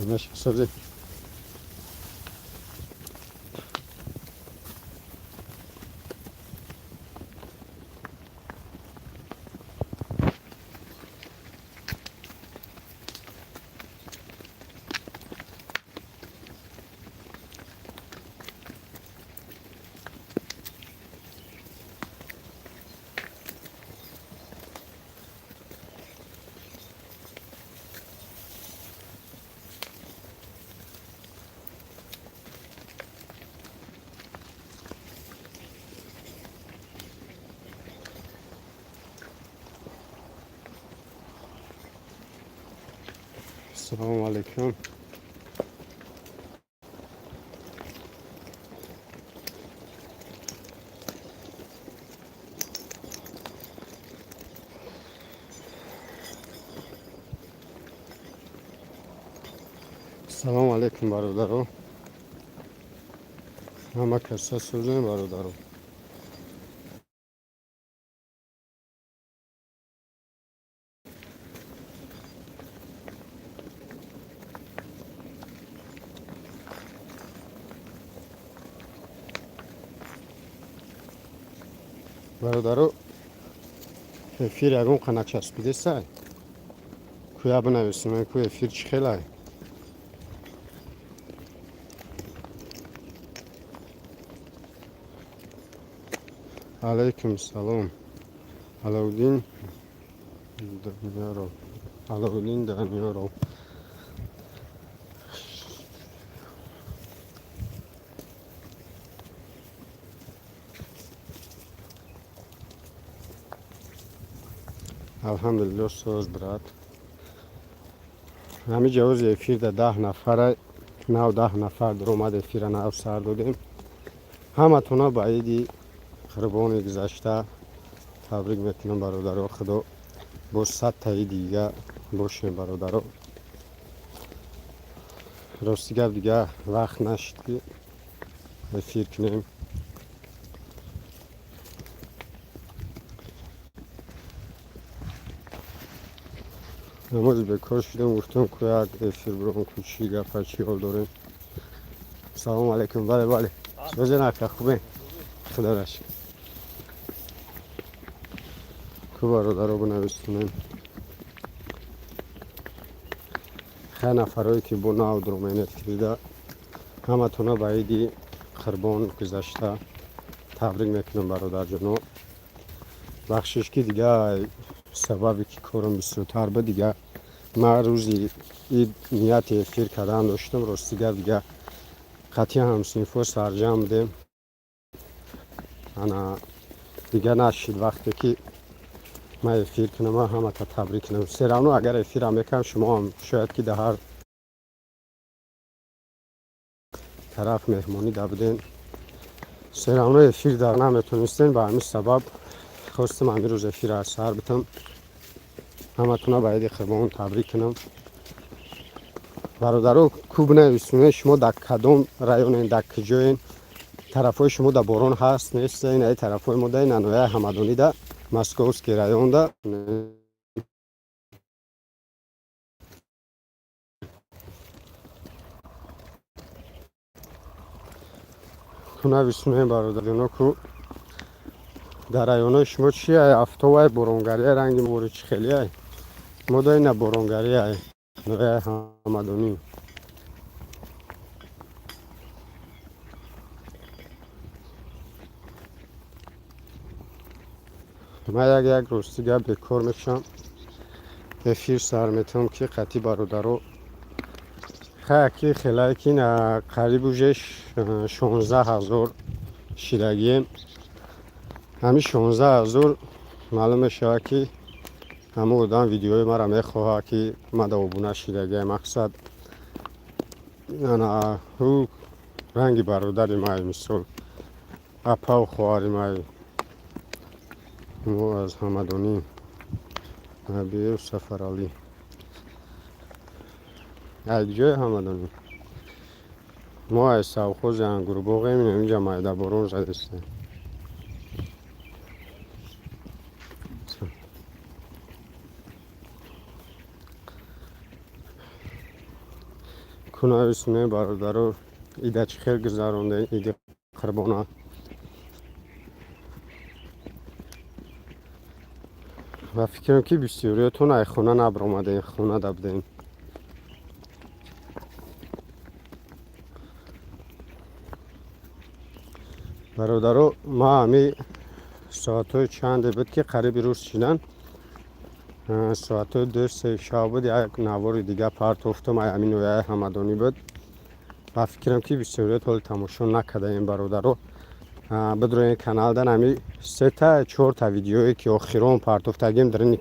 ماشي سبزی. السلام علیکم. سلام علیکم برادران. همه کسا سوزن برادران. برادران افیر یکم قناة چسبیده سای. کویا بنویسیم من کوی افیر چی خیلی. علیکم سلام. علاودین دنیارو. علاودین دنیارو. الحمدلله سوز برات. همی جواز افیر ده 10 نفره 9-10 نفر در اومد افیر نو سر دادیم. همه تونا با عیدی قربان گذشته تبریک میکنم برادران. خدا با 100 تایی دیگه باشیم برادران. راستی گفت دیگه وقت نشد که افیر کنیم. نماز بکار شدم گفتم که یک افیر برام کوچی گفت چی حال داریم. سلام علیکم. بله بله سوزه نکه خوبه خدا رشد. که برادران بنویستونیم خیلی نفرهایی که با ناو درومینت کریده همه تونا با عیدی قربان گذشته تبریک میکنم برادر جانو. بخشش که دیگه سببی که کارم بسیارتر به دیگه من روزی این نیت افیر کردن داشتم. راستی دیگه قطعی همسنفا سرجم بدیم. انا دیگه نشید وقتی که من افیر کنم و همه تا تبریک کنم. سرانو اگر افیر هم میکنم شما هم شاید که در هر طرف مهمانی دا بدین. سرانو افیر در نمیتونستین به همین سبب خواستم همین روز افیر از سر بتم همه تونا باید قربان تبریک کنم. برادرو کوب نویسونه شما در کدام رایون در کجاین؟ طرفای شما در باران هست نیست؟ این ای طرفای ما در نانویه همدانی در مسکوسکی رایون در کو نویسونه برادرانو کو در رایون شما چیه؟ افتوای بارانگری رنگ موری چی خیلی ای؟ ما در این بارانگری ای نویه همدانی. من یک روز دیگه بکار میشم افیر سر میتونم که قطعی برادرو خیلی خیلی که نه قریب بوجش 16,000 شیرگیم. همین 16,000 معلومه شد که همه بودن ویدیوی مرا میخواه که من دا بونه شیرگی مقصد نه او رنگی برادری مای مثل اپا و خواری مای مو از همدانی نبی و سفر علی یک جای همدانی ما از سوخوز انگور بوغیم اینجا مایده برون زدسته کنار سونه برادرو ایده چی خیلی گذرونده ایده قربانا و فکرم که بسیاریتون ای خونه نبرامده این خونه دبدین برادرو ما همی ساعتای چند بود که قریب روز چیدن ساعتای 2-3 شب بود یک نوار دیگه پرت افتم همین ویای همدانی بود و فکرم که بسیاریت حال تماشا نکده این برادرو بدرو این کانال دن همی 3-4 ویدیویی که آخرون پرت افتگیم در این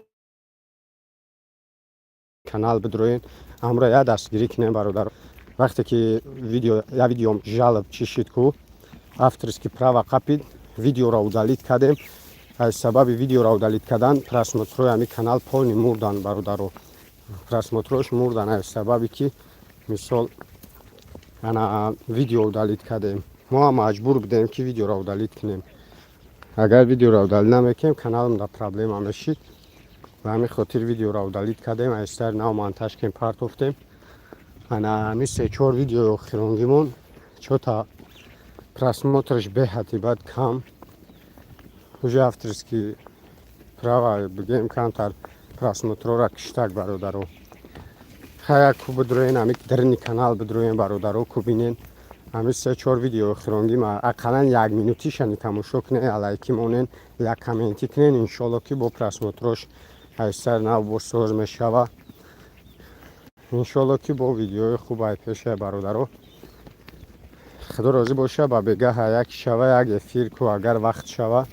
کانال بدروین امرا یا دستگیری کنیم برادر وقتی که ویدیوم جالب چشید کو افترس که права قپید ویدیو را удалит کردیم از سبب ویدیو را удалит کردن просмотрой همی کانال پایین مردن برادر просмотройش مردن از سببی که مثال انا ویدیو удалит کردیم ما مجبور بودیم که ویدیو را удалит کنیم اگر ویدیو را удалит نمیکنیم کانالم در پرابلم هم میشید و همین خاطر ویدیو را удалит کردیم از سر نو مونتاژ کنیم پرت افتیم انا همین 3-4 ویدیو آخرونگیمون چوتا просмотрش به حتیبت کم уже авторский права бегем кантар просмотрора киштак бародаро хая ку بدروین همی درنی کانال بدروین برادرو کو بینین همی 3-4 ویدیو آخرونگیم اقلا 1 مینوتی شنی تماشا کنین لایکی مونین یک کامنتی کنین انشالله که با просмотрش ایسر نو با سوز میشوه انشالله که با ویدیو خوب ای پیشه برادرو خدا راضی باشه با بگه یک شوه یک افیر کو اگر وقت شوه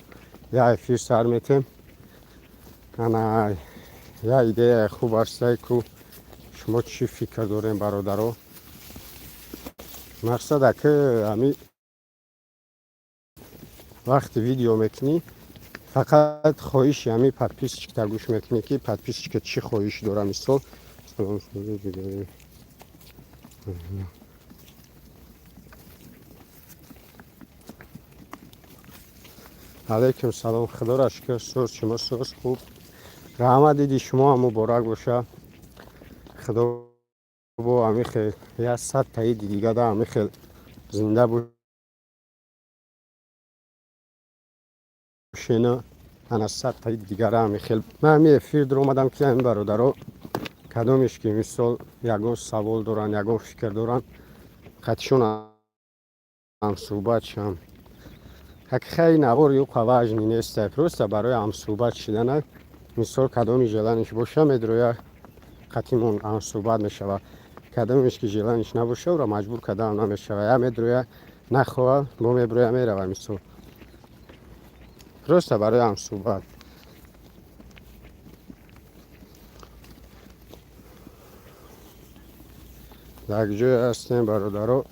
یا افیر سر میتیم انا یا ایده خوب است که شما چی فکر دارین برادرو مقصد که همی وقت ویدیو میکنی فقط خواهش همی پادپیس که گوش میکنی که پادپیس که چی خواهش داره مثال سلام دیگه علیکم سلام خدا را شکر سوز شما سوز خوب رحمت دیدی شما هم مبارک باشه خدا با همی خیل یا 100 تایید دیگه دا همی خیل زنده باشین انا 100 تایید دیگه را همی خیل من همی افیر در اومدم که این برادرو کدومش که مثال یگون سوال دارن یگون فکر دارن قطشون هم صحبت شم خیلی نوار یو قواج نیست پروسته برای هم صحبت شدن مثال کدومی جلنش باشه میدروی قطیمون هم صحبت میشه کدومش که جلنش نباشه و را مجبور کدام نمیشه یا میدروی نخواه با میبروی میروه مثال پروسته برای هم صحبت در جای هستیم برادرو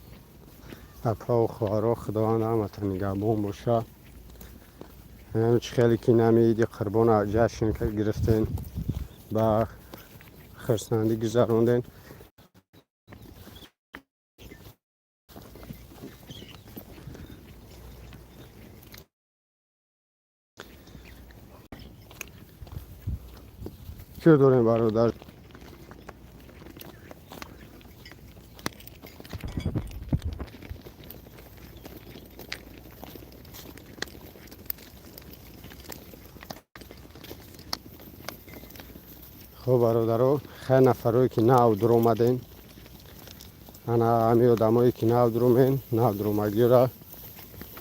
اپا و خوارا خداوند همتون نگهبان باشه همچه خیلی که نمیدی قربان جشن که گرفتین با خرسندی گذروندین که داریم برادر خب برادرو خیلی نفرهایی که نو در اومدین انا همی آدمایی که نو در اومدین نو در اومدی را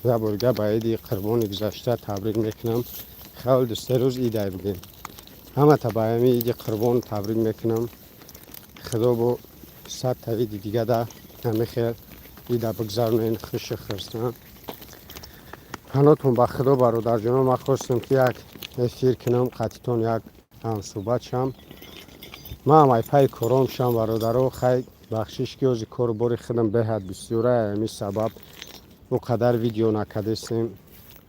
و برگه باید قربان گذشته تبریک میکنم خیلی دسته روز ایده بگیم همه تا باید ایده قربان تبریک میکنم خدا با 100 تایید دیگه ده همه خیلی ایده بگذارنین خوش خرسن هنوتون با خدا برادر جانم من خواستم که یک افیر کنم قطیتون یک هم صحبت شم من هم پای کارم شم برادرو خیلی بخشش که از کار باری خودم بهت بسیاره همی سبب او قدر ویدیو نکدستیم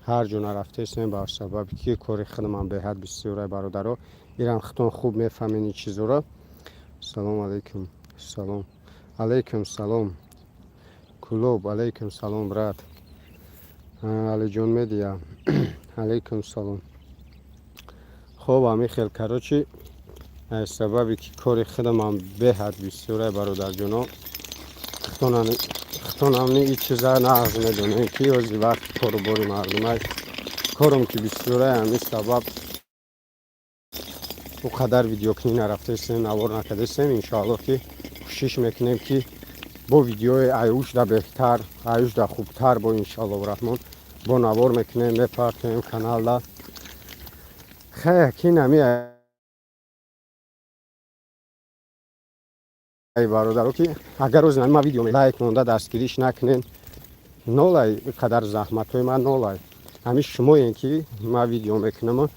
هر جا نرفتستیم با سبب که کار خودم هم بهت بسیاره برادرو ایران ختون خوب میفهمین این چیزا را. سلام علیکم. سلام علیکم. سلام کلوب. علیکم سلام برات علی جون میدیا. علیکم سلام. خوب همی خیلی کراچی سببی که کاری خودم هم به حد بسیاره برادر جونا ختونم نی این چیزا نغز میدونه که از وقت کارو باری مردم های کارم که بسیاره همی سبب او قدر ویدیو کنی نرفته سیم نوار نکده سیم. انشاءالله که کوشش میکنیم که با ویدیوی ایوش دا بهتر ایوش دا خوبتر با انشاءالله و رحمان با نوار میکنیم میپرتیم کانال دا خیلی که نمی ای برادر که اگر روز ما ویدیو می لایک مونده دستگیریش نکنین نولای قدر زحمت های من نولای همیشه شما این که ما ویدیو میکنم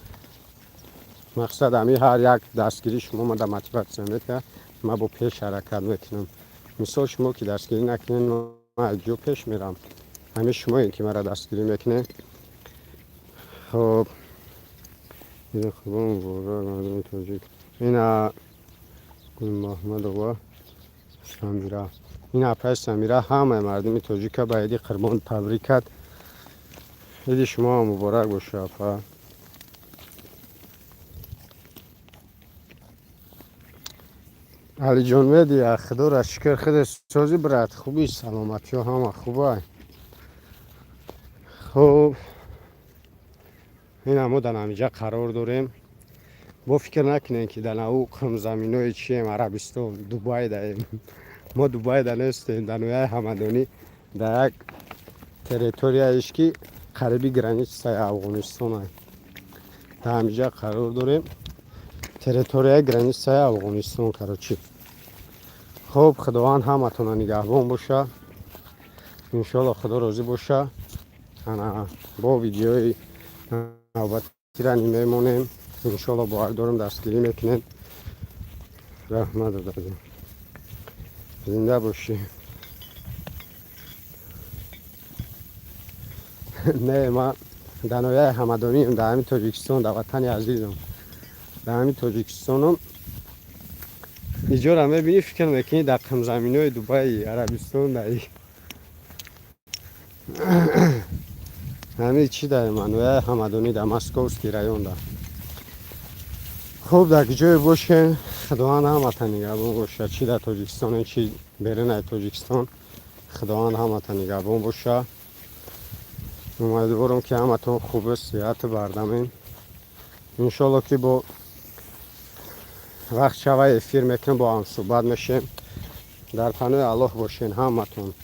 مقصد همی هر یک دستگیری شما من در موتیواسیون میده ما با پیش حرکت میکنم. مثال شما که دستگیری نکنین من از جو پیش میرم. همه شما این که مرا دستگیری میکنه. خب این خوبم بورا مردم توجیک این گل محمد و سمیرا این اپای سمیرا همه مردم توجیک باید قربان تبریکت ایدی شما مبارک باشه اپا. علی جون میدی خدا را شکر خدا سازی برات خوبی سلامتی و همه خوبه. خب این همو در همینجا قرار داریم. با فکر نکنین که در او کم زمین های چیم عربستان دوبای داریم. ما دوبای در نیستیم در نویه همدانی در یک تریتوریایش که قریبی گرانیچ سای افغانستان هست در همینجا قرار داریم. تریتوریای گرانیچ سای افغانستان کراچی. خب خداوند همتون نگهبان باشه انشالله خدا راضی باشه. انا با ویدیوی نوبتی را میمونیم انشالله باور دارم دستگیری میکنیم. رحمت دادیم زنده باشی. نه ما در نویه همدانی هم در همین تاجیکستان در وطن عزیزم در همین تاجیکستانم اینجا را میبینی فکر میکنی در کم زمین های دوبای عربستان در همه چی در منویه همدانی در مسکوسکی رایون در. خوب در جای باشه خداوند همتن نگهبان باشه چی در تاجیکستان چی بیرون تاجیکستان خداوند همتن نگهبان باشه. امیدوارم که همتون خوب صحت بردمین انشالله که با وقت شوه افیر میکنم با هم صحبت میشیم. در پناه الله باشین همتون.